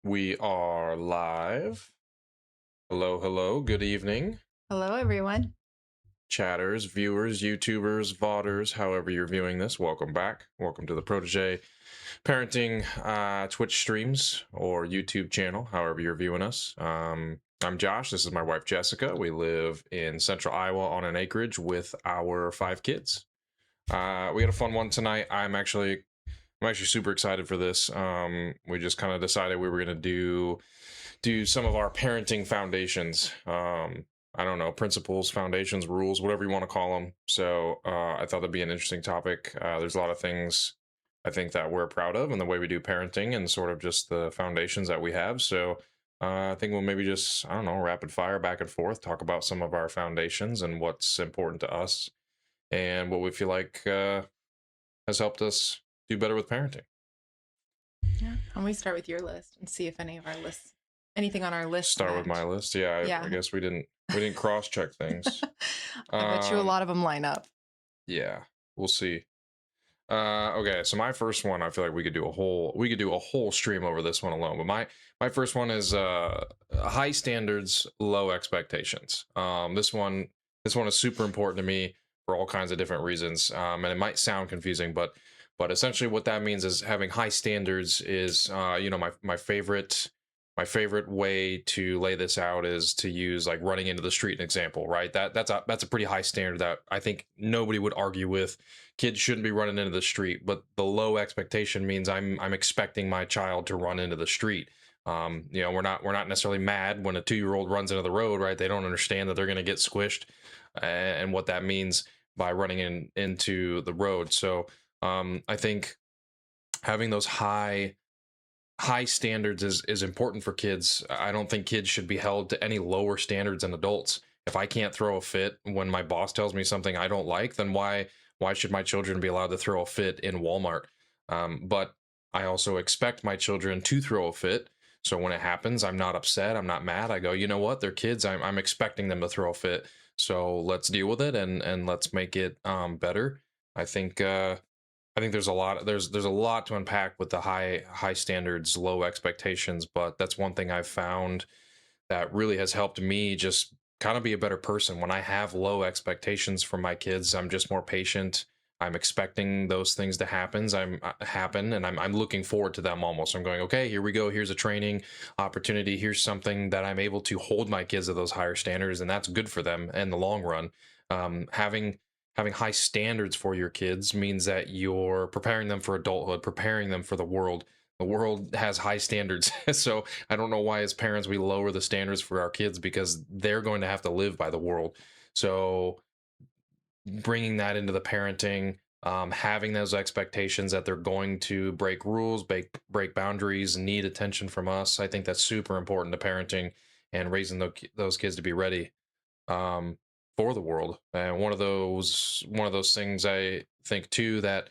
We are live. Hello, hello. Good evening, Hello, everyone. chatters, viewers, YouTubers, VODers, however you're viewing this. Welcome back. Welcome to the Protege Parenting Twitch streams or YouTube channel, however you're viewing us. I'm Josh. This is my wife, Jessica. We live in central Iowa on an acreage with our 5 kids. We had a fun one tonight. I'm actually super excited for this. We just kind of decided we were going to do some of our parenting foundations. I don't know, principles, foundations, rules, whatever you want to call them. So I thought that'd be an interesting topic. There's a lot of things I think that we're proud of in the way we do parenting and sort of just the foundations that we have. So I think we'll maybe just, I don't know, rapid fire back and forth, talk about some of our foundations and what's important to us and what we feel like has helped us do better with parenting. Yeah. And we start with your list and see if anything on our list Start with my match. list. Yeah, I Yeah. guess we didn't cross check things. I bet you a Um, lot of them line up. yeah, we'll see. Okay, so my first one, I feel like we could do a whole stream over this one alone. But my first one is high standards, low expectations. This one is super important to me for all kinds of different reasons. And it might sound confusing, but essentially what that means is having high standards is my favorite way to lay this out is to use like running into the street an example, right? That's a pretty high standard that I think nobody would argue with. Kids shouldn't be running into the street, but the low expectation means I'm expecting my child to run into the street. We're not necessarily mad when a 2-year-old runs into the road, right? They don't understand that they're going to get squished, and what that means by running into the road. So I think having those high standards is important for kids. I don't think kids should be held to any lower standards than adults. If I can't throw a fit when my boss tells me something I don't like, then why should my children be allowed to throw a fit in Walmart? But I also expect my children to throw a fit. So when it happens, I'm not upset. I'm not mad. I go, you know what? They're kids. I'm expecting them to throw a fit. So let's deal with it and let's make it better. I think I think there's a lot to unpack with the high standards, low expectations, but that's one thing I've found that really has helped me just kind of be a better person. When I have low expectations for my kids, I'm just more patient. I'm expecting those things to happen, and I'm looking forward to them almost. I'm going, okay, here we go. Here's a training opportunity. Here's something that I'm able to hold my kids to those higher standards, and that's good for them in the long run. Having high standards for your kids means that you're preparing them for adulthood, preparing them for the world. The world has high standards. So I don't know why as parents we lower the standards for our kids, because they're going to have to live by the world. So bringing that into the parenting, having those expectations that they're going to break rules, break boundaries, need attention from us, I think that's super important to parenting and raising those kids to be ready um, for the world. And one of those things I think too, that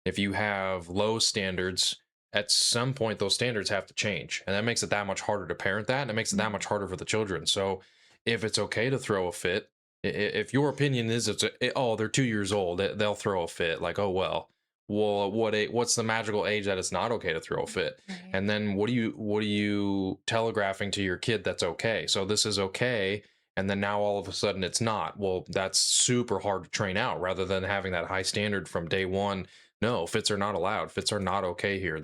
if you have low standards, at some point those standards have to change, and that makes it that much harder to parent that, and it makes it that Mhm. much harder for the children. So if it's okay to throw a fit, if your opinion is oh, they're 2 years old, they'll throw a fit, like, oh well, what's the magical age that it's not okay to throw a fit? Right. And then what are you telegraphing to your kid that's okay? So this is okay, and then now all of a sudden it's not. Well, that's super hard to train out, rather than having that high standard from day one. No, fits are not allowed. Fits are not okay here.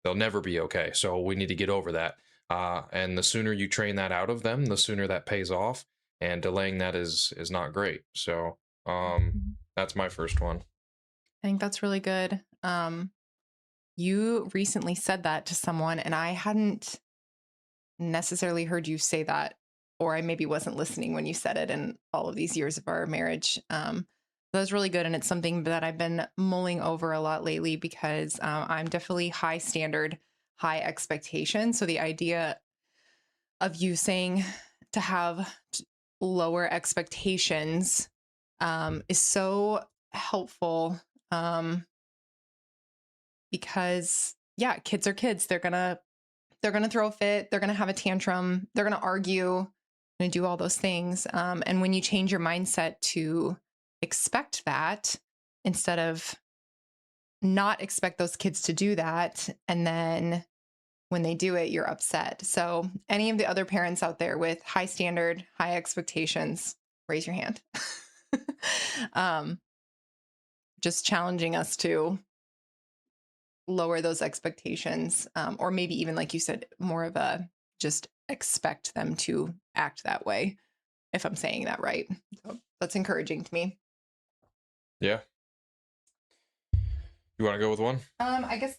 They'll never be okay. So we need to get over that. And the sooner you train that out of them, the sooner that pays off. And delaying that is not great. So Mhm. that's my first one. I think that's really good. You recently said that to someone, and I hadn't necessarily heard you say that, or I maybe wasn't listening when you said it in all of these years of our marriage. That was really good. And it's something that I've been mulling over a lot lately because I'm definitely high standard, high expectation. So the idea of you saying to have lower expectations is so helpful um, because yeah, kids are kids. They're gonna throw a fit. They're gonna have a tantrum. They're gonna argue. Gonna do all those things. And when you change your mindset to expect that instead of not expect those kids to do that, and then when they do it, you're upset. So, any of the other parents out there with high standard, high expectations, raise your hand. um, just challenging us to lower those expectations, or maybe even, like you said, more of a just expect them to act that way, if I'm saying that right. So, that's encouraging to me. Yeah. You want to go with one? I guess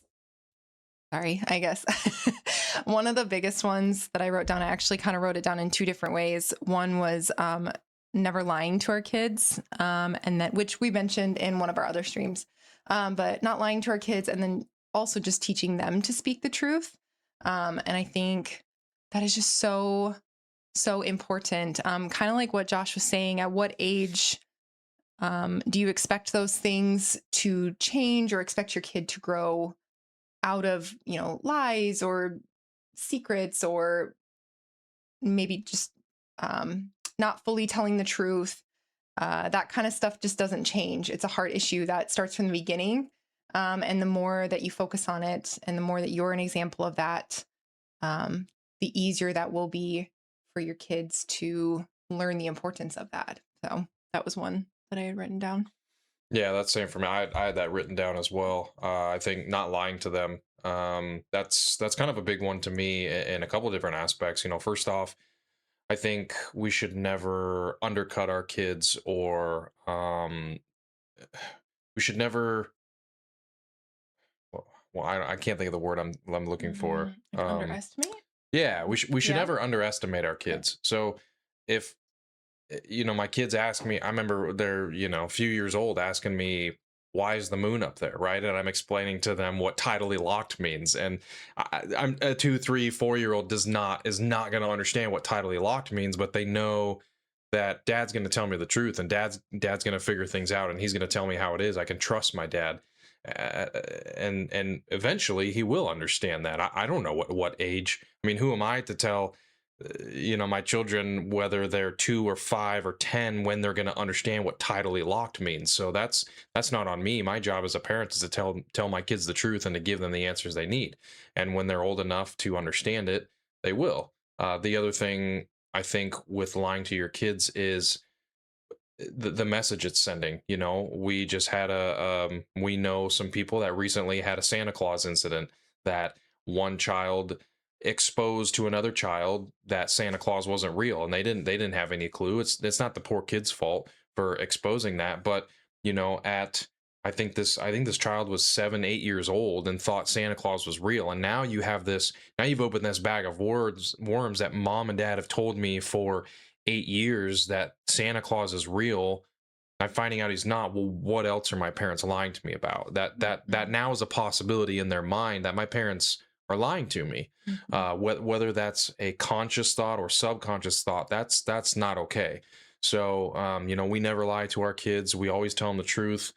Sorry, I guess one of the biggest ones that I wrote down, I actually kind of wrote it down in two different ways. One was never lying to our kids, and that which we mentioned in one of our other streams, but not lying to our kids, and then also just teaching them to speak the truth. And I think that is just so important. Kind of like what Josh was saying. At what age do you expect those things to change, or expect your kid to grow out of, lies or secrets, or maybe just not fully telling the truth? That kind of stuff just doesn't change. It's a heart issue that starts from the beginning. And the more that you focus on it, and the more that you're an example of that, um, the easier that will be for your kids to learn the importance of that. So that was one that I had written down. Yeah, that's same for me. I had that written down as well. I think not lying to them. That's kind of a big one to me in a couple different aspects. First off, I think we should never undercut our kids, or we should never. Well, I can't think of the word I'm looking for. Like underestimate? Yeah, we should Yeah. never underestimate our Okay. kids. So if my kids ask me, I remember they're, a few years old, asking me, why is the moon up there, right? And I'm explaining to them what tidally locked means. And I'm a 2, 3, 4 year old is not going to understand what tidally locked means, but they know that dad's going to tell me the truth, and dad's going to figure things out, and he's going to tell me how it is. I can trust my dad. uh, and eventually he will understand that. I don't know what age. I mean, who am I to tell my children, whether they're 2 or 5 or 10, when they're going to understand what tidally locked means? So that's not on me. My job as a parent is to tell my kids the truth and to give them the answers they need. And when they're old enough to understand it, they will. The other thing I think with lying to your kids is the message it's sending. We just had we know some people that recently had a Santa Claus incident, that one child exposed to another child that Santa Claus wasn't real, and they didn't have any clue. It's not the poor kid's fault for exposing that, but at I think this child was 7, 8 years old and thought Santa Claus was real. And now you've opened this bag of worms that mom and dad have told me for 8 years that Santa Claus is real. I'm finding out he's not. Well, what else are my parents lying to me about? That now is a possibility in their mind that my parents are lying to me. Mhm. Whether that's a conscious thought or subconscious thought, that's not okay. So we never lie to our kids. We always tell them the truth.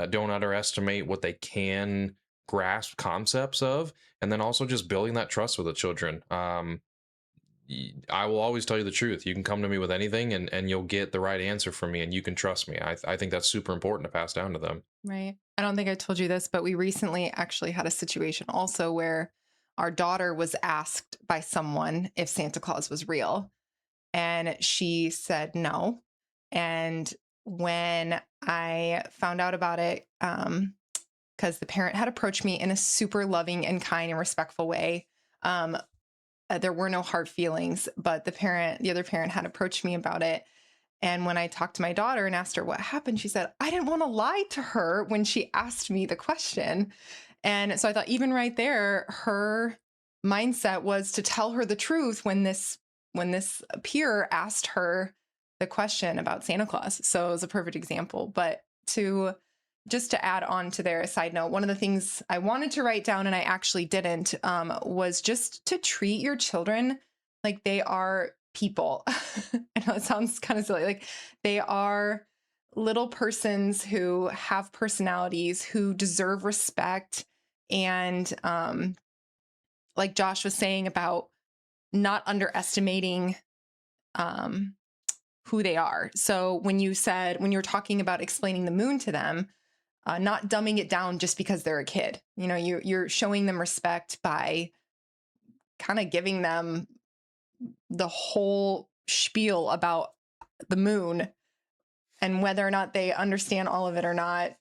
Don't underestimate what they can grasp concepts of, and then also just building that trust with the children. I will always tell you the truth. You can come to me with anything, and you'll get the right answer from me, and you can trust me. I think that's super important to pass down to them. Right. I don't think I told you this, but we recently actually had a situation also where our daughter was asked by someone if Santa Claus was real, and she said no. And when I found out about it, because the parent had approached me in a super loving and kind and respectful way, um, there were no hard feelings, but the other parent had approached me about it. And when I talked to my daughter and asked her what happened, she said, I didn't want to lie to her when she asked me the question. And so I thought, even right there, her mindset was to tell her the truth when this peer asked her the question about Santa Claus. So it was a perfect example. But to just to add on to their side note, one of the things I wanted to write down and I actually didn't, was just to treat your children like they are people. I know it sounds kind of silly. Like, they are little persons who have personalities, who deserve respect. And like Josh was saying about not underestimating um, who they are. So when you were talking about explaining the moon to them, not dumbing it down just because they're a kid. You're showing them respect by kind of giving them the whole spiel about the moon, and whether or not they understand all of it or not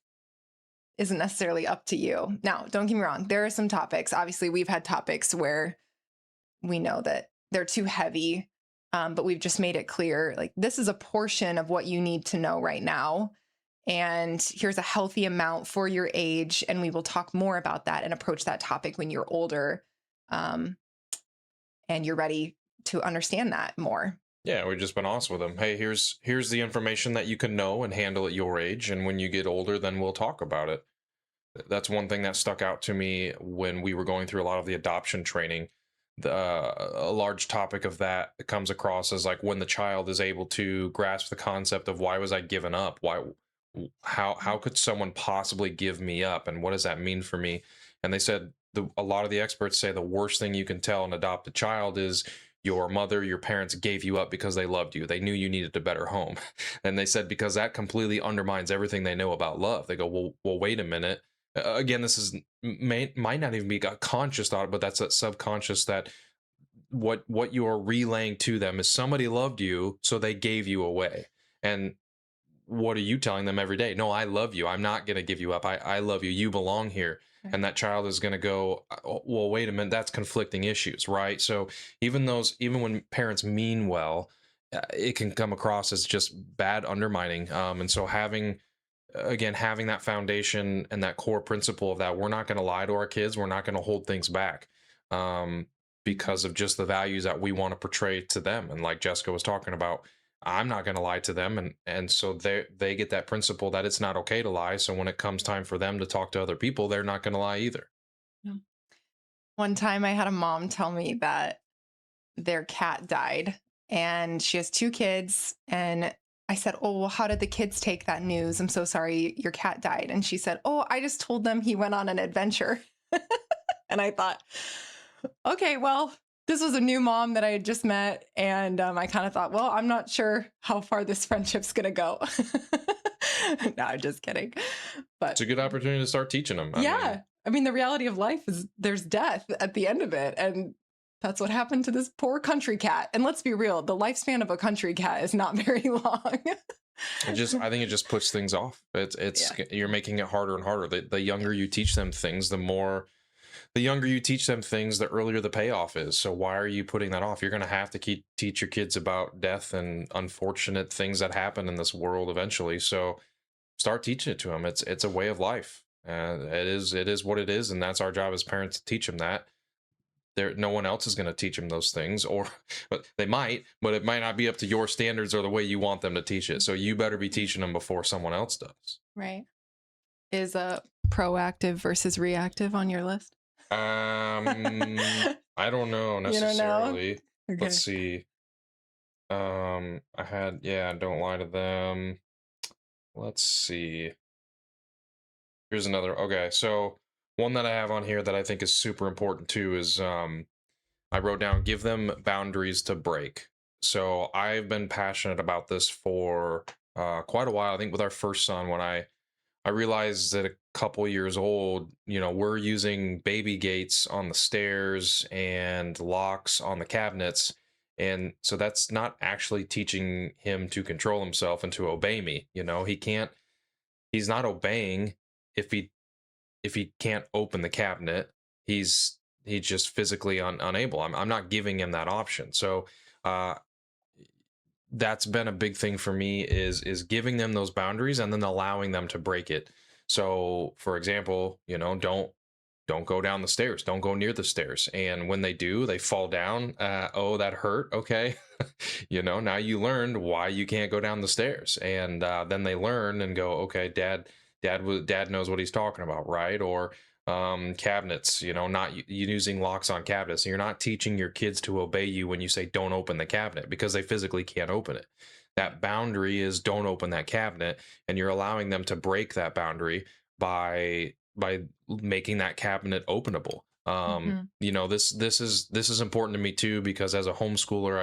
isn't necessarily up to you. Now, don't get me wrong. There are some topics. Obviously, we've had topics where we know that they're too heavy, but we've just made it clear, like, this is a portion of what you need to know right now. And here's a healthy amount for your age. And we will talk more about that and approach that topic when you're older, and you're ready to understand that more. Yeah, we've just been honest with them. Hey, here's the information that you can know and handle at your age, and when you get older, then we'll talk about it. That's one thing that stuck out to me when we were going through a lot of the adoption training. A large topic of that comes across as like when the child is able to grasp the concept of why was I given up? How could someone possibly give me up, and what does that mean for me? And they said a lot of the experts say the worst thing you can tell an adopted child is your mother, your parents gave you up because they loved you. They knew you needed a better home. And they said because that completely undermines everything they know about love. They go, well, wait a minute. Again, this is might not even be a conscious thought, but that's a subconscious that what you are relaying to them is somebody loved you, so they gave you away. And what are you telling them every day? No, I love you. I'm not going to give you up. I love you. You belong here. And that child is going to go, "Oh, well, wait a minute, that's conflicting issues, right?" So even when parents mean well, it can come across as just bad undermining. And so having that foundation and that core principle of that we're not going to lie to our kids, we're not going to hold things back, because of just the values that we want to portray to them. And like Jessica was talking about, I'm not going to lie to them, and so they get that principle that it's not okay to lie. So when it comes time for them to talk to other people, they're not going to lie either. Yeah. One time I had a mom tell me that their cat died, and she has two kids. And I said, "Oh, well, how did the kids take that news? I'm so sorry your cat died." And she said, "Oh, I just told them he went on an adventure." And I thought, okay, well, this was a new mom that I had just met. And I kind of thought, well, I'm not sure how far this friendship's going to go. No, I'm just kidding. But It's a good opportunity to start teaching them. yeah, I mean, the reality of life is there's death at the end of it. And that's what happened to this poor country cat. And let's be real, the lifespan of a country cat is not very long. I think it just puts things off. Yeah. You're making it harder and harder. The younger you teach them things, the earlier the payoff is. So why are you putting that off? You're going to have to teach your kids about death and unfortunate things that happen in this world eventually. So start teaching it to them. It's a way of life. It is what it is, and that's our job as parents to teach them that. No one else is going to teach them those things, or but they might, but it might not be up to your standards or the way you want them to teach it. So you better be teaching them before someone else does. Right. Is a proactive versus reactive on your list? I don't know You don't know? necessarily. Okay. Let's see. Don't lie to them. Let's see. Here's another. Okay, so one that I have on here that I think is super important too is I wrote down give them boundaries to break. So I've been passionate about this for quite a while. I think with our first son, when I realized at a couple years old, we're using baby gates on the stairs and locks on the cabinets. And so that's not actually teaching him to control himself and to obey me. He's not obeying if he can't open the cabinet. He's just physically unable. I'm not giving him that option. So uh that's been a big thing for me is giving them those boundaries and then allowing them to break it. So for example, don't go down the stairs, don't go near the stairs, and when they do, they fall down. Oh, that hurt. Okay. Now you learned why you can't go down the stairs, and then they learn and go, okay, dad knows what he's talking about, right? Or cabinets, not using locks on cabinets. You're not teaching your kids to obey you when you say don't open the cabinet, because they physically can't open it. That boundary is don't open that cabinet, and you're allowing them to break that boundary by making that cabinet openable. Mhm. This is important to me too, because as a homeschooler,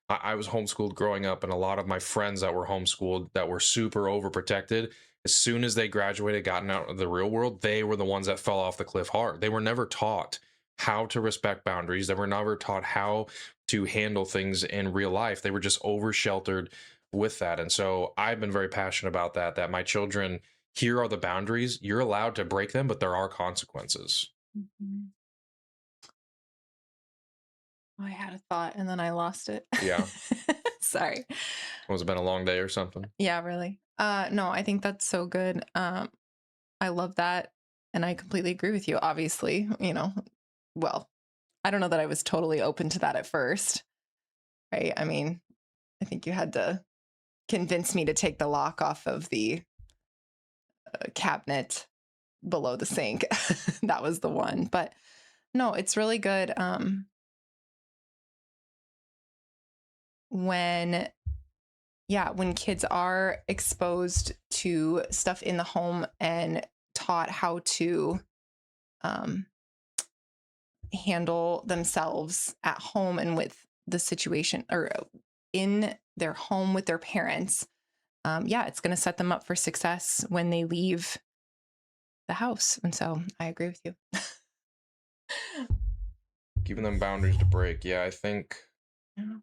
I was homeschooled growing up, and a lot of my friends that were homeschooled that were super overprotected, as soon as they graduated, gotten out of the real world, they were the ones that fell off the cliff hard. They were never taught how to respect boundaries. They were never taught how to handle things in real life. They were just over sheltered with that. And so I've been very passionate about that, that my children, here are the boundaries. You're allowed to break them, but there are consequences. Mhm. I had a thought and then I lost it. Yeah. Sorry. Was it been a long day or something? Yeah, really. No, I think that's so good. I love that. And I completely agree with you. Obviously, well, I don't know that I was totally open to that at first, right? I mean, I think you had to convince me to take the lock off of the cabinet below the sink. That was the one. But no, it's really good. When when kids are exposed to stuff in the home and taught how to um, handle themselves at home and with the situation, or in their home with their parents, it's going to set them up for success when they leave the house. And so I agree with you. Giving them boundaries to break. Yeah, I think, Yeah.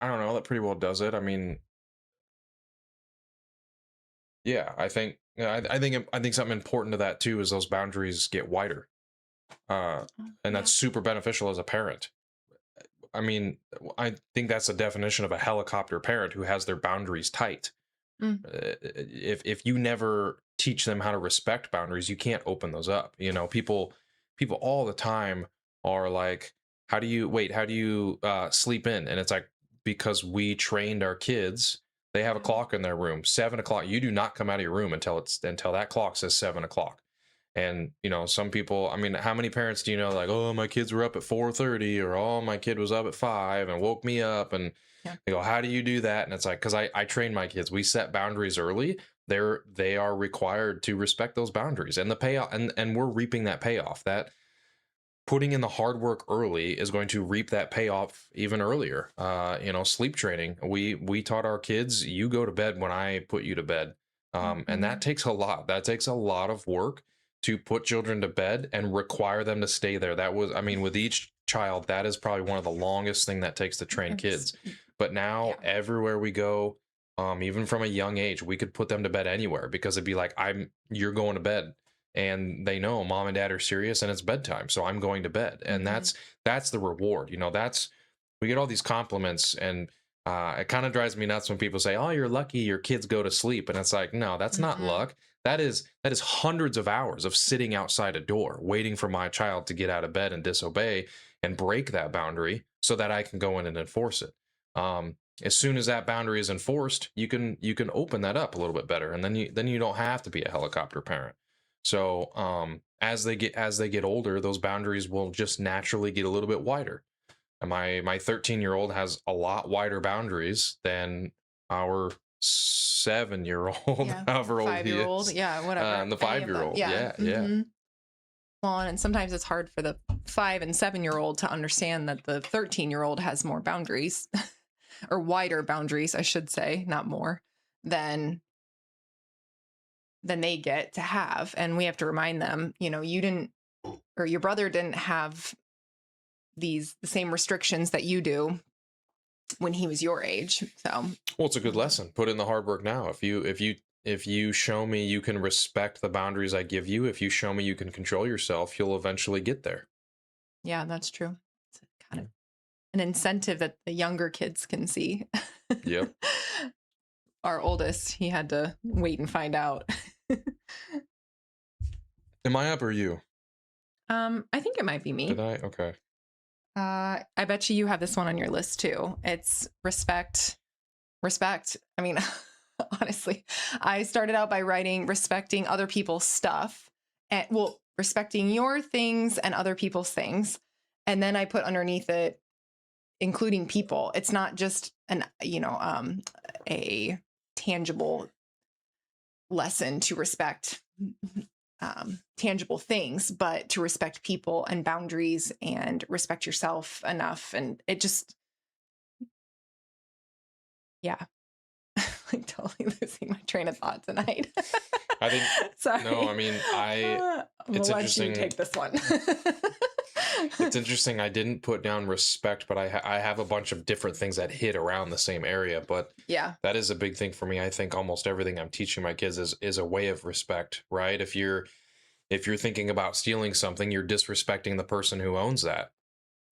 I don't know, that pretty well does it. I mean, yeah, I think, yeah, I think something important to that too is those boundaries get wider. Uh, Oh, and yeah. that's super beneficial as a parent. I mean, I think that's the definition of a helicopter parent who has their boundaries tight. Mm, If you never teach them how to respect boundaries, you can't open those up. You know, people all the time are like, how do you sleep in? And it's like, because we trained our kids. They have a yeah. clock in their room, 7 o'clock. You do not come out of your room until that clock says 7 o'clock. And some people, I mean, how many parents do you know, like, oh, my kids were up at 4:30, or oh, my kid was up at 5 and woke me up, and Yeah. they go, how do you do that? And it's like, because I train my kids. We set boundaries early. They are required to respect those boundaries, and the payoff, and we're reaping that payoff. That putting in the hard work early is going to reap that payoff even earlier. Sleep training. We taught our kids, you go to bed when I put you to bed. And that Mhm. takes a lot. That takes a lot of work to put children to bed and require them to stay there. That was, I mean, with each child, that is probably one of the longest thing that takes to train It's, kids. But now yeah. everywhere we go, even from a young age, we could put them to bed anywhere, because it'd be like, you're going to bed, and they know mom and dad are serious and it's bedtime, so I'm going to bed. And Mhm. that's the reward. That's, we get all these compliments, and it kind of drives me nuts when people say, oh, you're lucky your kids go to sleep. And it's like, no, that's not Mhm. luck. That is hundreds of hours of sitting outside a door waiting for my child to get out of bed and disobey and break that boundary so that I can go in and enforce it. As soon as that boundary is enforced, you can open that up a little bit better, and then you don't have to be a helicopter parent. So as they get older, those boundaries will just naturally get a little bit wider. And my 13-year-old has a lot wider boundaries than our 7-year-old, Yeah. however old he 5-year-old. is, Yeah. Whatever. and the Any of them. 5-year-old. Yeah. Yeah, yeah. Hmm. Well, and sometimes it's hard for the 5 and 7-year-old to understand that the 13-year-old has more boundaries or wider boundaries, I should say, not more than they get to have. And we have to remind them, you didn't, or your brother didn't have the same restrictions that you do when he was your age. So, Well, it's a good mhm. lesson. Put in the hard work now. If you show me you can respect the boundaries I give you, if you show me you can control yourself, you'll eventually get there. Yeah, that's true. It's kind Yeah. of an incentive that the younger kids can see. Yep. Our oldest, he had to wait and find out. Am I up or you? I think it might be Did me. I? Okay. I bet you have this one on your list too. It's respect. Respect. I mean, honestly, I started out by writing respecting other people's stuff, and well, respecting your things and other people's things. And then I put underneath it, including people. It's not just a tangible lesson to respect tangible things, but to respect people and boundaries and respect yourself enough. And it just, yeah. like totally losing my train of thought tonight. I think Sorry. no, I mean, I'm gonna it's let you interesting. take this one. It's interesting. I didn't put down respect, but I have a bunch of different things that hit around the same area. But Yeah. that is a big thing for me. I think almost everything I'm teaching my kids is a way of respect, right? If you're thinking about stealing something, you're disrespecting the person who owns that.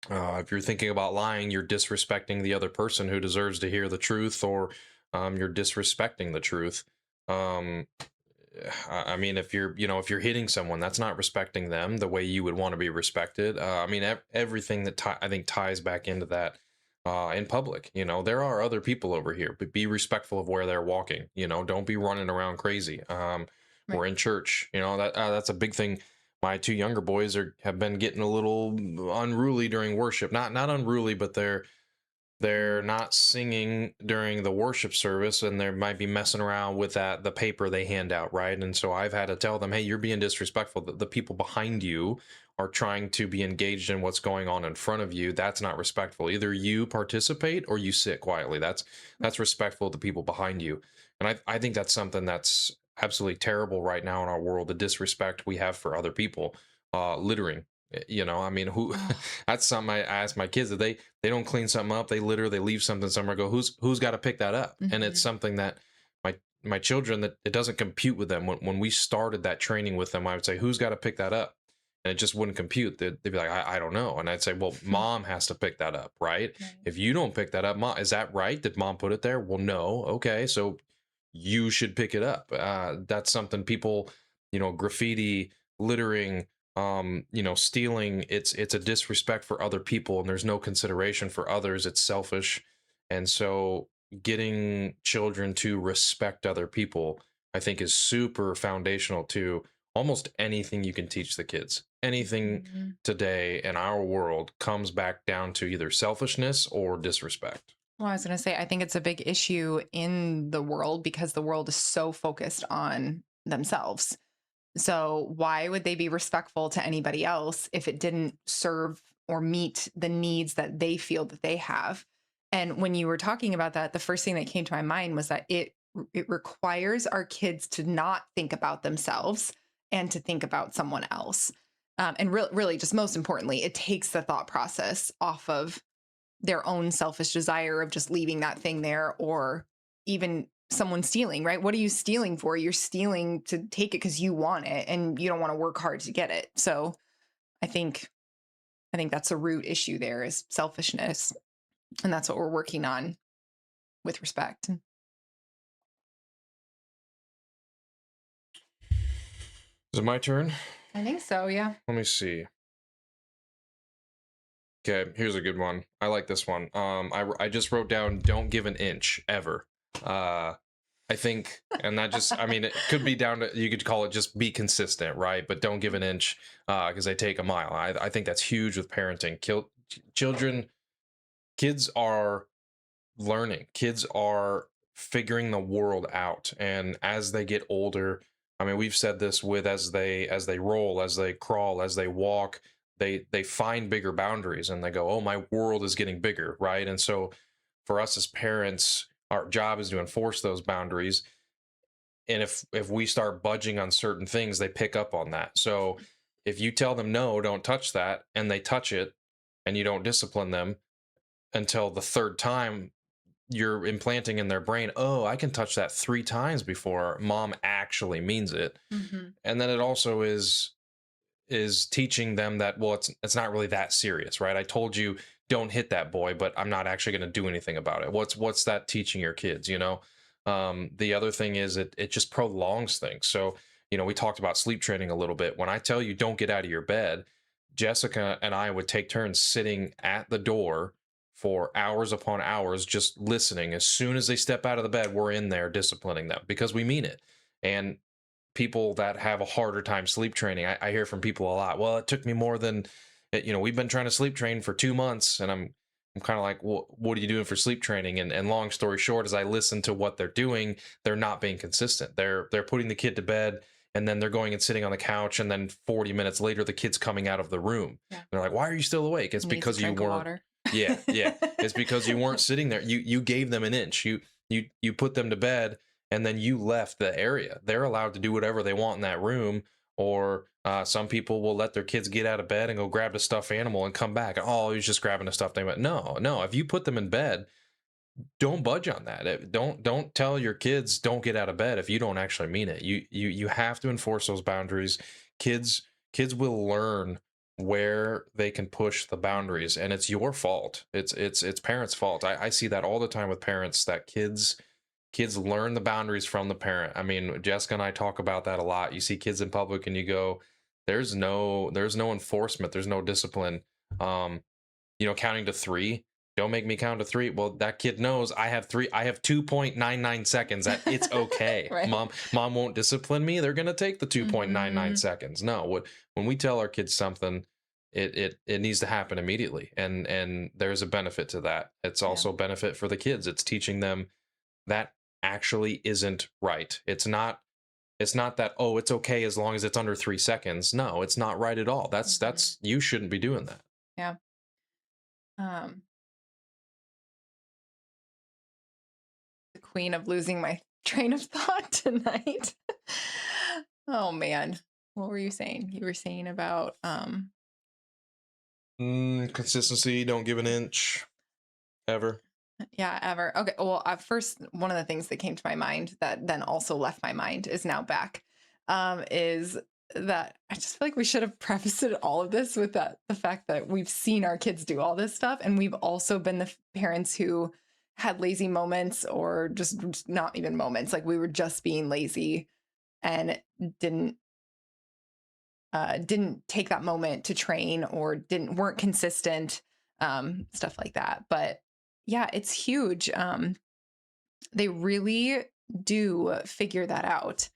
If you're thinking about lying, you're disrespecting the other person who deserves to hear the truth, or you're disrespecting the truth. Um, I mean, if you're, if you're hitting someone, that's not respecting them the way you would want to be respected. I mean, everything that I think ties back into that in public. There are other people over here, but be respectful of where they're walking. Don't be running around crazy. We're Right. in church. That's a big thing. My two younger boys have been getting a little unruly during worship. Not unruly, but they're not singing during the worship service, and they might be messing around with the paper they hand out, right? And so I've had to tell them, hey, you're being disrespectful. The people behind you are trying to be engaged in what's going on in front of you. That's not respectful. Either you participate or you sit quietly. That's respectful to the people behind you. And I think that's something that's absolutely terrible right now in our world, the disrespect we have for other people. Littering. I mean, who Oh. that's something I ask my kids, that they don't clean something up, they literally leave something somewhere, go, who's got to pick that up? And it's Mhm. something that my children, that it doesn't compute with them. When we started that training with them, I would say, who's got to pick that up? And it just wouldn't compute. They'd be like, I don't know. And I'd say, well, mom has to pick that up, right? Right. If you don't pick that up, mom, is that right? Did mom put it there? Well, no. Okay, so you should pick it up. That's something people, graffiti, littering, stealing, it's a disrespect for other people, and there's no consideration for others. It's selfish. And so getting children to respect other people, I think, is super foundational to almost anything you can teach the kids. Anything Mhm. today in our world comes back down to either selfishness or disrespect. Well, I was going to say, I think it's a big issue in the world because the world is so focused on themselves. So, why would they be respectful to anybody else if it didn't serve or meet the needs that they feel that they have? And when you were talking about that, the first thing that came to my mind was that it requires our kids to not think about themselves and to think about someone else. And really, just most importantly, it takes the thought process off of their own selfish desire of just leaving that thing there, or even someone stealing, right? What are you stealing for? You're stealing to take it because you want it and you don't want to work hard to get it. So I think that's a root issue there is selfishness. And that's what we're working on with respect. Is it my turn? I think so, yeah. Let me see. Okay, here's a good one. I like this one. I just wrote down, don't give an inch ever. I think, and that just, I mean, it could be down to, you could call it just be consistent, right? But don't give an inch, because they take a mile. I think that's huge with parenting. Children, kids are learning. Kids are figuring the world out, and as they get older, I mean, we've said this with, as they roll, as they crawl, as they walk, they find bigger boundaries, and they go, oh, my world is getting bigger, right? And so for us as parents, our job is to enforce those boundaries. And if we start budging on certain things, they pick up on that. So if you tell them, no, don't touch that, and they touch it, and you don't discipline them until the third time, you're implanting in their brain, oh, I can touch that 3 times before mom actually means it. Hmm. And then it also is teaching them that, well, it's not really that serious, right? I told you don't hit that boy, but I'm not actually going to do anything about it. What's that teaching your kids? The other thing is, it just prolongs things. So we talked about sleep training a little bit. When I tell you don't get out of your bed, Jessica and I would take turns sitting at the door for hours upon hours, just listening. As soon as they step out of the bed, we're in there disciplining them because we mean it. And people that have a harder time sleep training, I hear from people a lot, well, it took me more than, we've been trying to sleep train for 2 months. And I'm kind of like, well, what are you doing for sleep training? And long story short, as I listen to what they're doing, they're not being consistent. They're putting the kid to bed, and then they're going and sitting on the couch, and then 40 minutes later the kid's coming out of the room. Yeah. And they're like, why are you still awake? It's Needs a because you drink of weren't. water. Yeah, yeah. It's because you weren't sitting there. You gave them an inch. You You put them to bed, and then you left the area. They're allowed to do whatever they want in that room. Or some people will let their kids get out of bed and go grab a stuffed animal and come back. Oh, he was just grabbing a stuffed animal. No, no. If you put them in bed, don't budge on that. Don't tell your kids don't get out of bed if you don't actually mean it. You have to enforce those boundaries. Kids will learn where they can push the boundaries, and it's your fault. It's parents' fault. I see that all the time with parents, that kids learn the boundaries from the parent. I mean, Jessica and I talk about that a lot. You see kids in public and you go, there's no enforcement, there's no discipline. Um, counting to three. Don't make me count to three. Well, that kid knows I have 2.99 seconds. That it's okay. Right. Mom won't discipline me. They're gonna take the 2.99 Mhm. seconds. No, when we tell our kids something, it needs to happen immediately. And there's a benefit to that. It's Yeah. also a benefit for the kids. It's teaching them that actually isn't right. It's not that, oh, it's okay as long as it's under 3 seconds. No, it's not right at all. That's Mhm. that's you shouldn't be doing that. Yeah. Um, the queen of losing my train of thought tonight. Oh man. What were you saying? You were saying about Consistency, don't give an inch ever. yeah, ever. Okay. Well, at first, one of the things that came to my mind that then also left my mind is now back, is that I just feel like we should have prefaced all of this with the fact that we've seen our kids do all this stuff, and we've also been the parents who had lazy moments or just not even moments, like we were just being lazy and didn't didn't take that moment to train or didn't weren't consistent, stuff like that. But yeah, it's huge. They really do figure that out.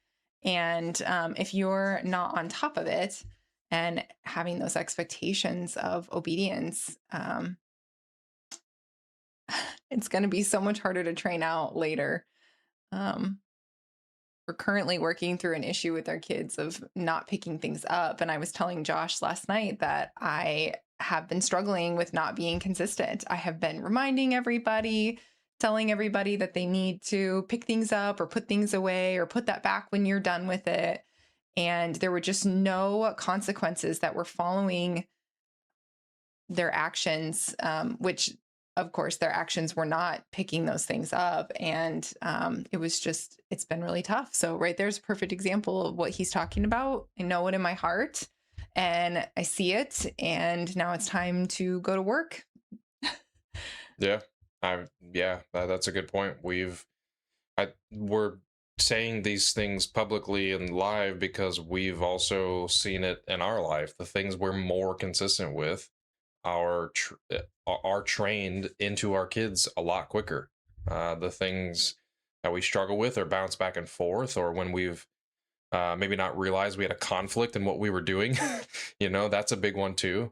And if you're not on top of it and having those expectations of obedience, it's going to be so much harder to train out later. Um, we're currently working through an issue with our kids of not picking things up. And I was telling Josh last night that I have been struggling with not being consistent. I have been reminding everybody, telling everybody that they need to pick things up or put things away or put that back when you're done with it. And there were just no consequences that were following their actions, which of course their actions were not picking those things up. And it's been really tough. So right there's a perfect example of what he's talking about. I know it in my heart and I see it. And now it's time to go to work. Yeah, that's a good point. We're saying these things publicly and live because we've also seen it in our life. The things we're more consistent with are trained into our kids a lot quicker. The things that we struggle with or bounce back and forth, or when we've maybe not realized we had a conflict in what we were doing. That's a big one too,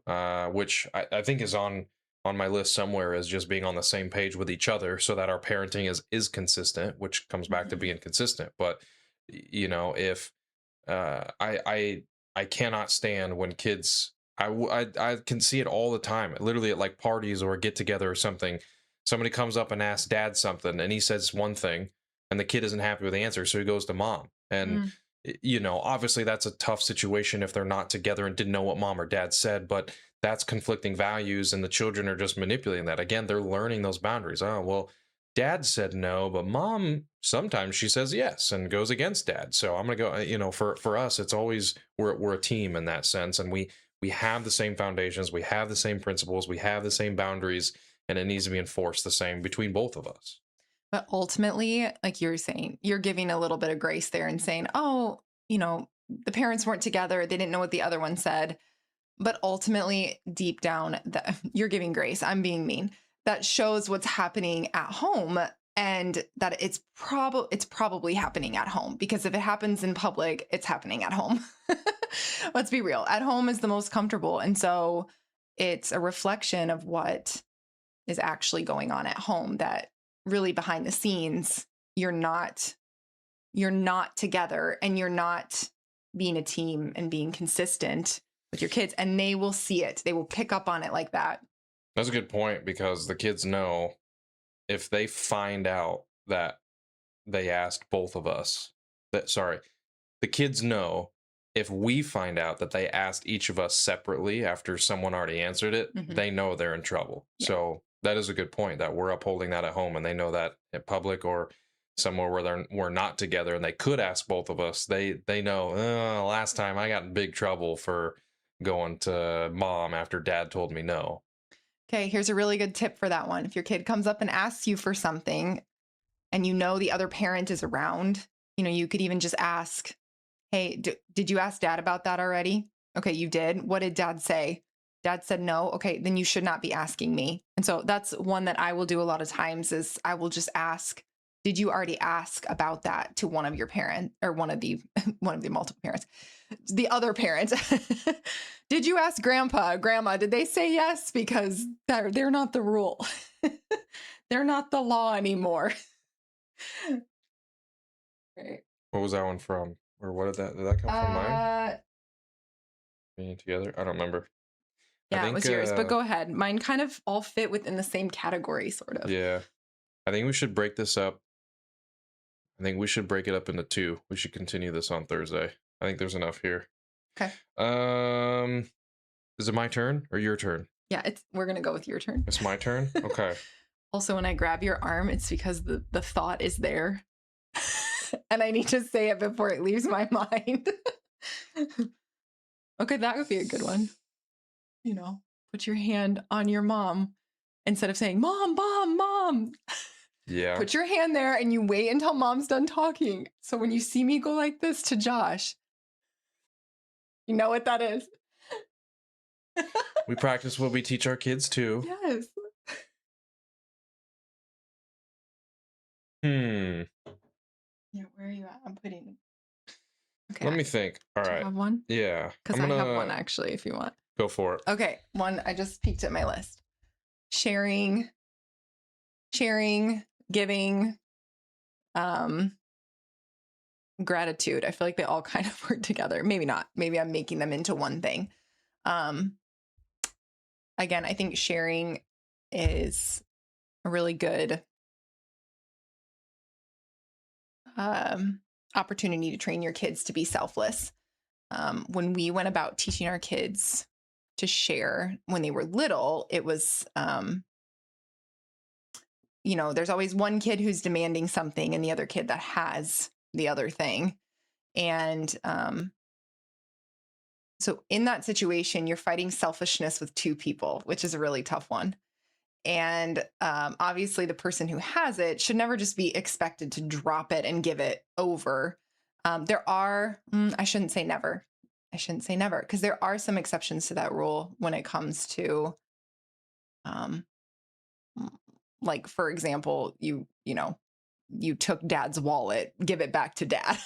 which I think is on my list somewhere, as just being on the same page with each other so that our parenting is consistent, which comes back to Mhm. being consistent. But if I cannot stand when kids, I can see it all the time, literally at like parties or a get together or something. Somebody comes up and asks dad something, and he says one thing, and the kid isn't happy with the answer, so he goes to mom. And Mm. obviously that's a tough situation if they're not together and didn't know what mom or dad said, but that's conflicting values, and the children are just manipulating that. Again, they're learning those boundaries. Oh, well, dad said no, but mom sometimes she says yes and goes against dad. So I'm gonna go. For us, it's always we're a team in that sense, and we have the same foundations, we have the same principles, we have the same boundaries, and it needs to be enforced the same between both of us. But ultimately, like you're saying, you're giving a little bit of grace there and saying, oh, the parents weren't together. They didn't know what the other one said. But ultimately, deep down, you're giving grace. I'm being mean. That shows what's happening at home, and that it's probably happening at home, because if it happens in public, it's happening at home. Let's be real. At home is the most comfortable, and so it's a reflection of what is actually going on at home. That really behind the scenes, you're not together, and you're not being a team and being consistent with your kids, and they will see it. They will pick up on it like that. That's a good point, because the kids know if they find out that they asked both of us. That sorry, the kids know if we find out that they asked each of us separately after someone already answered it, Mhm. they know they're in trouble. Yeah. So that is a good point that we're upholding that at home, and they know that in public or somewhere where we're not together, and they could ask both of us. They know. Last time I got in big trouble for going to mom after dad told me no. Okay, here's a really good tip for that one. If your kid comes up and asks you for something and you know the other parent is around, you could even just ask, "Hey, did you ask dad about that already?" Okay, you did. What did dad say? Dad said no. Okay, then you should not be asking me. And so that's one that I will do a lot of times is I will just ask, "Did you already ask about that to one of your parents or one of the one of the multiple parents? The other parent. Did you ask grandpa, grandma, did they say yes? Because they're not the rule. They're not the law anymore." Right. What was that one from? Or what did that come from mine? Uh Being together? I don't remember. I yeah, it think was yours, but go ahead. Mine kind of all fit within the same category, sort of. yeah. I think we should break this up. I think we should break it up into two. We should continue this on Thursday. I think there's enough here. Okay. Um, is it my turn or your turn? Yeah, we're gonna go with your turn. It's my turn. Okay. Also, when I grab your arm, it's because the thought is there. And I need to say it before it leaves my mind. Okay, that would be a good one. Put your hand on your mom instead of saying, "Mom, mom, mom." Yeah. Put your hand there and you wait until mom's done talking. So when you see me go like this to Josh, you know what that is. We practice what we teach our kids too. Yes. Hmm. Yeah, where are you at? I'm putting. Okay. Let me think. All Do you right. have one? Yeah. Because I'm I have one gonna actually, if you want. go for it. Okay, one I just peeked at my list. Sharing, giving, um, gratitude. I feel like they all kind of work together. Maybe not. Maybe I'm making them into one thing. Um, Again, I think sharing is a really good opportunity to train your kids to be selfless. When we went about teaching our kids to share when they were little, it was, there's always one kid who's demanding something and the other kid that has the other thing. And so in that situation, you're fighting selfishness with two people, which is a really tough one. And obviously, the person who has it should never just be expected to drop it and give it over. I shouldn't say never. I shouldn't say never because there are some exceptions to that rule when it comes to, um, like, for example, you took dad's wallet, give it back to dad.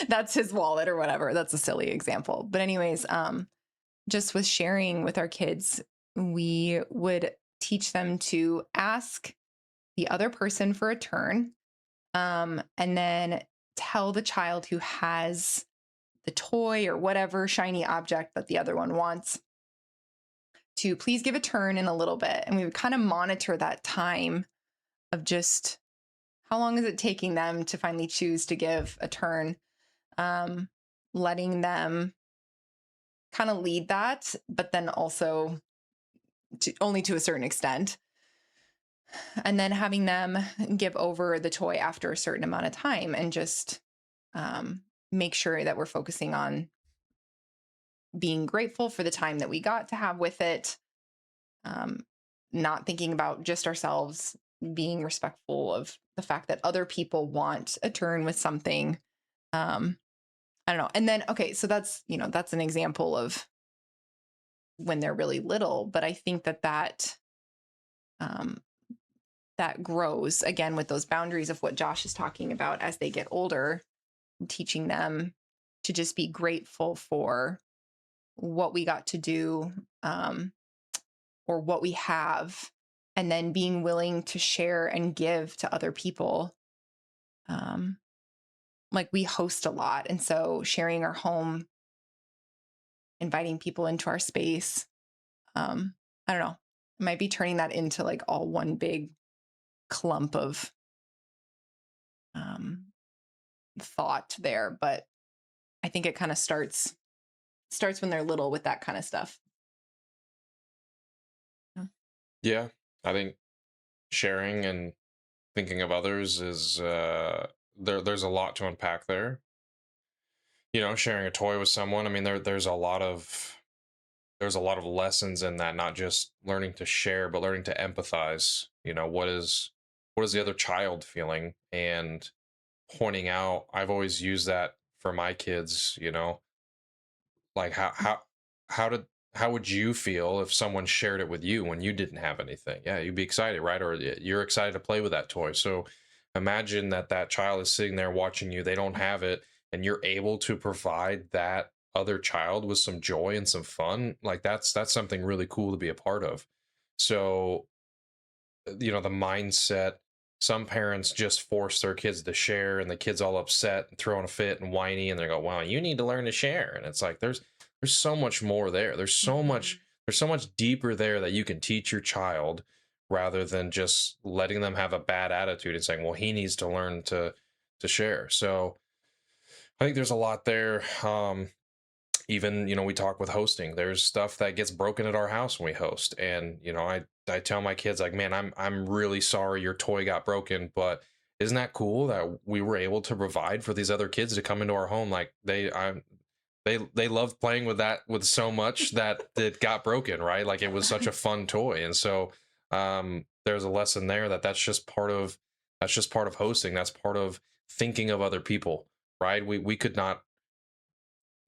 That's his wallet or whatever. That's a silly example. But anyways, just with sharing with our kids, we would teach them to ask the other person for a turn, and then tell the child who has the toy or whatever shiny object that the other one wants to please give a turn in a little bit. And we would kind of monitor that time of just how long is it taking them to finally choose to give a turn, letting them kind of lead that, but then also only to a certain extent. And then having them give over the toy after a certain amount of time and just make sure that we're focusing on being grateful for the time that we got to have with it, not thinking about just ourselves, being respectful of the fact that other people want a turn with something. I don't know. And then, okay, so that's an example of when they're really little, but I think um, that grows again with those boundaries of what Josh is talking about as they get older, teaching them to just be grateful for what we got to do, or what we have, and then being willing to share and give to other people. Like we host a lot. And so sharing our home, inviting people into our space, I don't know, I might be turning that into like all one big clump of thought there, but I think it kind of starts when they're little with that kind of stuff. Yeah. Yeah, I think sharing and thinking of others is there's a lot to unpack there. Sharing a toy with someone, I mean, there's a lot of lessons in that, not just learning to share, but learning to empathize. What is the other child feeling, and pointing out. I've always used that for my kids, like how did how would you feel if someone shared it with you when you didn't have anything? Yeah, you'd be excited, right? Or you're excited to play with that toy. So imagine that that child is sitting there watching you, they don't have it, and you're able to provide that other child with some joy and some fun. Like that's something really cool to be a part of. So the mindset, some parents just force their kids to share, and the kids all upset and throwing a fit and whiny, and they go, wow, you need to learn to share. And it's like there's so much more there. Mhm. There's so much deeper there that you can teach your child, rather than just letting them have a bad attitude and saying, well, he needs to learn to share. So I think there's a lot there. Even we talk with hosting, there's stuff that gets broken at our house when we host, and I tell my kids, like, man, I'm really sorry your toy got broken, but isn't that cool that we were able to provide for these other kids to come into our home? Like, they loved playing with that with so much that it got broken, right? Like, it was such a fun toy. And so there's a lesson there, that's just part of hosting, that's part of thinking of other people, right? We could not,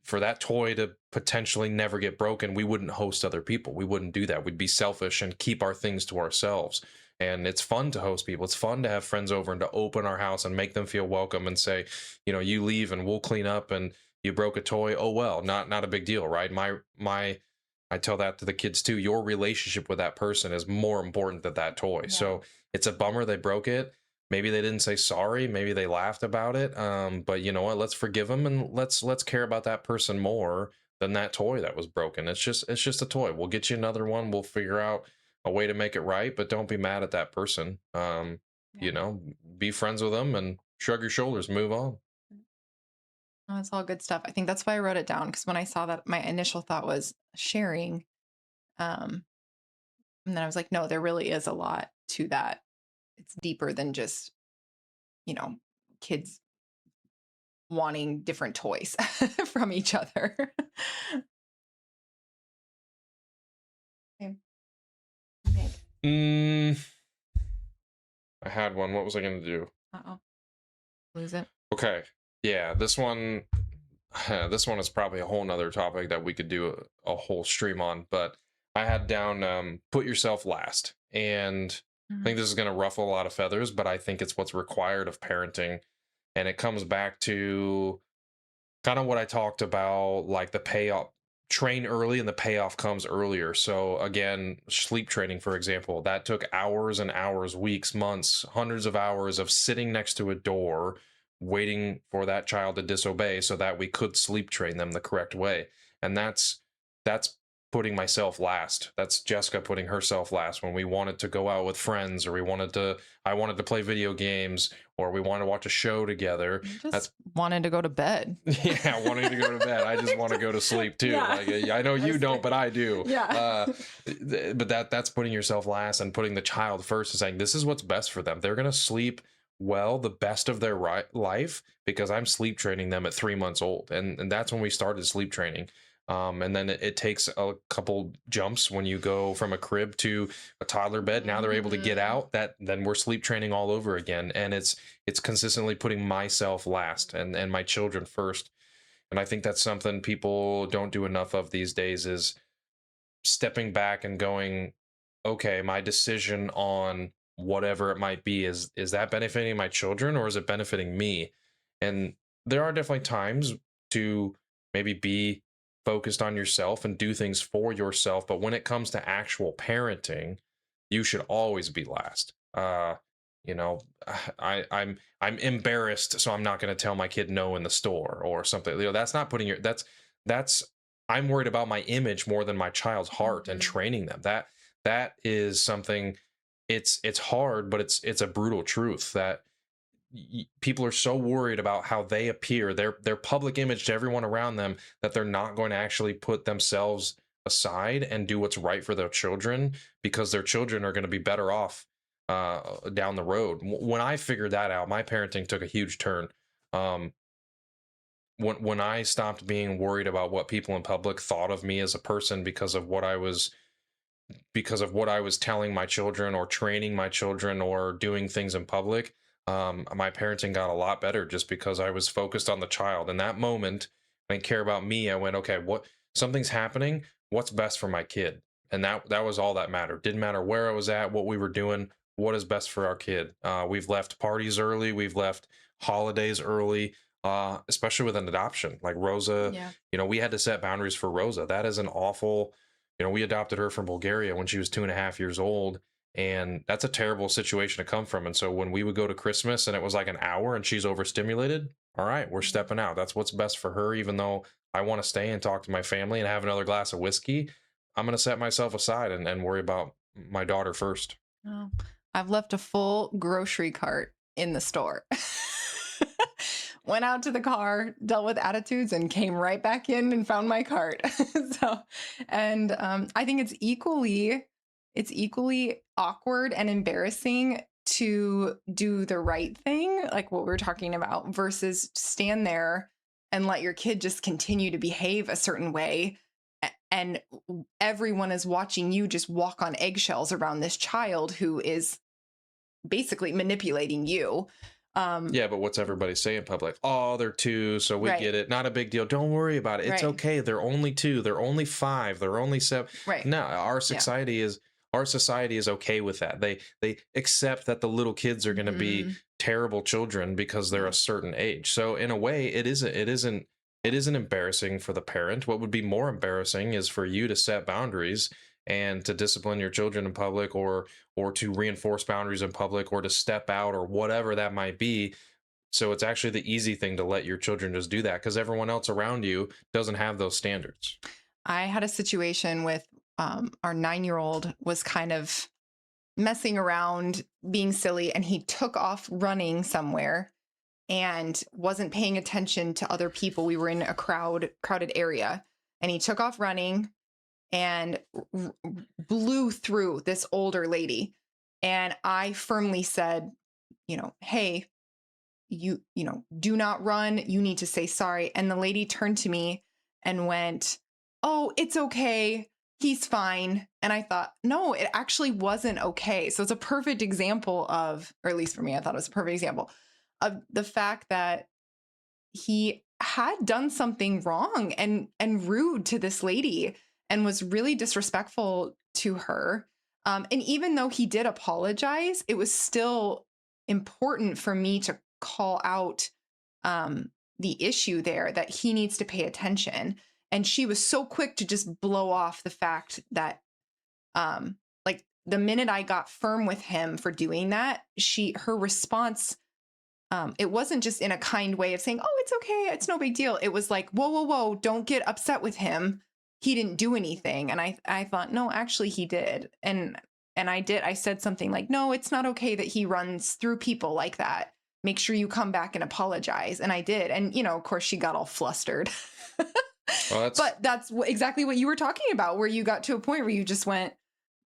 for that toy to potentially never get broken, we wouldn't host other people. We wouldn't do that. We'd be selfish and keep our things to ourselves. And it's fun to host people. It's fun to have friends over and to open our house and make them feel welcome and say, you leave and we'll clean up, and you broke a toy. Oh well, not a big deal, right? My I tell that to the kids too. Your relationship with that person is more important than that toy. Yeah. So it's a bummer they broke it. Maybe they didn't say sorry, maybe they laughed about it, but you know what, let's forgive them, and let's care about that person more than that toy that was broken. It's just a toy. We'll get you another one, we'll figure out a way to make it right, but don't be mad at that person. Yeah. you know be friends with them and shrug your shoulders, move on. No, it's all good stuff. I think that's why I wrote it down, because when I saw that, my initial thought was sharing. Um, and then I was like, no, there really is a lot to that. It's deeper than just, you know, kids wanting different toys from each other. Okay, you think? mm, I had one. What was I going to do? Uh-oh. Lose it. Okay, yeah, this one. This one is probably a whole nother topic that we could do a whole stream on, but I had down, put yourself last. And I think Mhm. this is going to ruffle a lot of feathers, but I think it's what's required of parenting. And it comes back to kind of what I talked about, like the payoff. Train early and the payoff comes earlier. So again, sleep training, for example, that took hours and hours, weeks, months, hundreds of hours of sitting next to a door waiting for that child to disobey so that we could sleep train them the correct way. And that's putting myself last. That's Jessica putting herself last when we wanted to go out with friends, or I wanted to play video games, or we wanted to watch a show together. You just That's wanted to go to bed. yeah, wanting to go to bed. I just want to go to sleep too. Yeah. Like, I know you That's don't, it. but I do. Yeah. But that's putting yourself last and putting the child first and saying this is what's best for them. They're gonna sleep well, the best of their life, because I'm sleep training them at 3 months old, and that's when we started sleep training. And then it takes a couple jumps when you go from a crib to a toddler bed. Now they're able to get Mhm. out. That then we're sleep training all over again, and it's consistently putting myself last and my children first. And I think that's something people don't do enough of these days, is stepping back and going, okay, my decision on whatever it might be, is that benefiting my children, or is it benefiting me? And there are definitely times to maybe be focused on yourself and do things for yourself, but when it comes to actual parenting, you should always be last. You know, I'm embarrassed, so I'm not going to tell my kid no in the store or something. That's not putting your that's I'm worried about my image more than my child's heart and Mhm. training them. That is something. It's hard, but it's a brutal truth that people are so worried about how they appear, their public image to everyone around them, that they're not going to actually put themselves aside and do what's right for their children, because their children are going to be better off down the road. When I figured that out, my parenting took a huge turn. Um, when I stopped being worried about what people in public thought of me as a person because of what I was telling my children or training my children or doing things in public, my parenting got a lot better just because I was focused on the child. In that moment, I didn't care about me. I went, okay, what something's happening, what's best for my kid? And that was all that mattered. Didn't matter where I was at, what we were doing, what is best for our kid. We've left parties early, we've left holidays early, especially with an adoption. Like Rosa, Yeah. we had to set boundaries for Rosa. That is an awful, we adopted her from Bulgaria when she was 2.5 years old, and that's a terrible situation to come from. And so when we would go to Christmas and it was like an hour and she's overstimulated, all right, we're stepping out. That's what's best for her. Even though I want to stay and talk to my family and have another glass of whiskey, I'm going to set myself aside and worry about my daughter first. Oh, I've left a full grocery cart in the store. Went out to the car, dealt with attitudes, and came right back in and found my cart. So, and I think it's equally awkward and embarrassing to do the right thing, like what we're talking about, versus stand there and let your kid just continue to behave a certain way. And everyone is watching you just walk on eggshells around this child who is basically manipulating you. Yeah, but what's everybody say in public? Oh, they're two, so we Right. get it. Not a big deal. Don't worry about it. It's Right. okay. They're only two. They're only five. They're only seven. Right. No, our society is okay with that. They accept that the little kids are going to be Mhm. terrible children because they're a certain age. So in a way, it isn't embarrassing for the parent. What would be more embarrassing is for you to set boundaries and to discipline your children in public, or to reinforce boundaries in public, or to step out, or whatever that might be. So it's actually the easy thing to let your children just do that because everyone else around you doesn't have those standards. I had a situation with our 9-year-old was kind of messing around, being silly, and he took off running somewhere and wasn't paying attention to other people. We were in a crowded area, and he took off running and blew through this older lady. And I firmly said, hey, do not run. You need to say sorry. And the lady turned to me and went, oh, it's okay. He's fine. And I thought, no, it actually wasn't okay. So it's a perfect example of, or at least for me, I thought it was a perfect example of the fact that he had done something wrong and rude to this lady and was really disrespectful to her. And even though he did apologize, it was still important for me to call out the issue there, that he needs to pay attention. And she was so quick to just blow off the fact that like the minute I got firm with him for doing that, her response, it wasn't just in a kind way of saying, oh, it's okay, it's no big deal. It was like, whoa, whoa, whoa, don't get upset with him. He didn't do anything. And I thought, no, actually he did. And I said something like, no, it's not okay that he runs through people like that. Make sure you come back and apologize. And I did. And, of course she got all flustered. Well, but that's exactly what you were talking about, where you got to a point where you just went,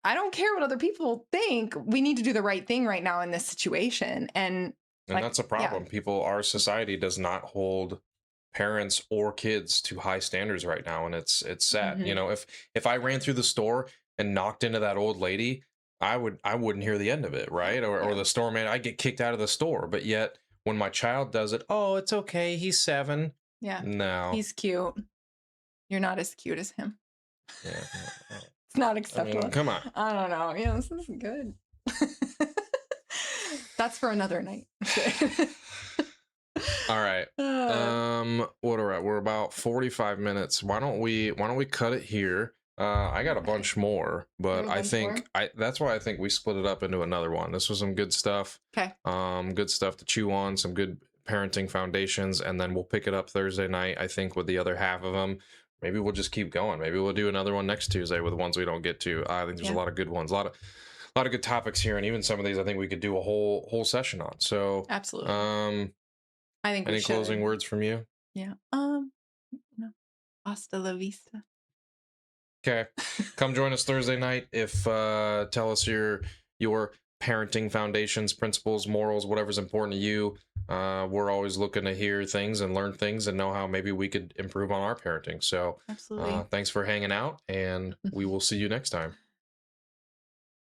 I don't care what other people think. We need to do the right thing right now in this situation. And that's a problem. Our society does not hold parents or kids to high standards right now, and it's sad. Mhm. If I ran through the store and knocked into that old lady, I wouldn't hear the end of it, right? Or Yeah. the store man, I'd get kicked out of the store. But yet when my child does it, oh, it's okay, he's 7. Yeah. No. He's cute. You're not as cute as him. Yeah. It's not I acceptable. mean, come on. I don't know. Yeah, this is good. That's for another night. All right. What are we at? We're about 45 minutes. Why don't we cut it here? I got a bunch more, but You have a I bunch think that's why I think we split it up into another one. This was some good stuff. Okay. Good stuff to chew on, some good parenting foundations, and then we'll pick it up Thursday night, I think, with the other half of them. Maybe we'll just keep going. Maybe we'll do another one next Tuesday with the ones we don't get to. I think there's a lot of good ones. A a lot of good topics here, and even some of these I think we could do a whole session on. So, Absolutely. um, I think we any closing should. words from you? Yeah. No. Hasta la vista. Okay, come join us Thursday night. If tell us your parenting foundations, principles, morals, whatever's important to you. We're always looking to hear things and learn things and know how maybe we could improve on our parenting. So, Absolutely. thanks for hanging out, and we will see you next time.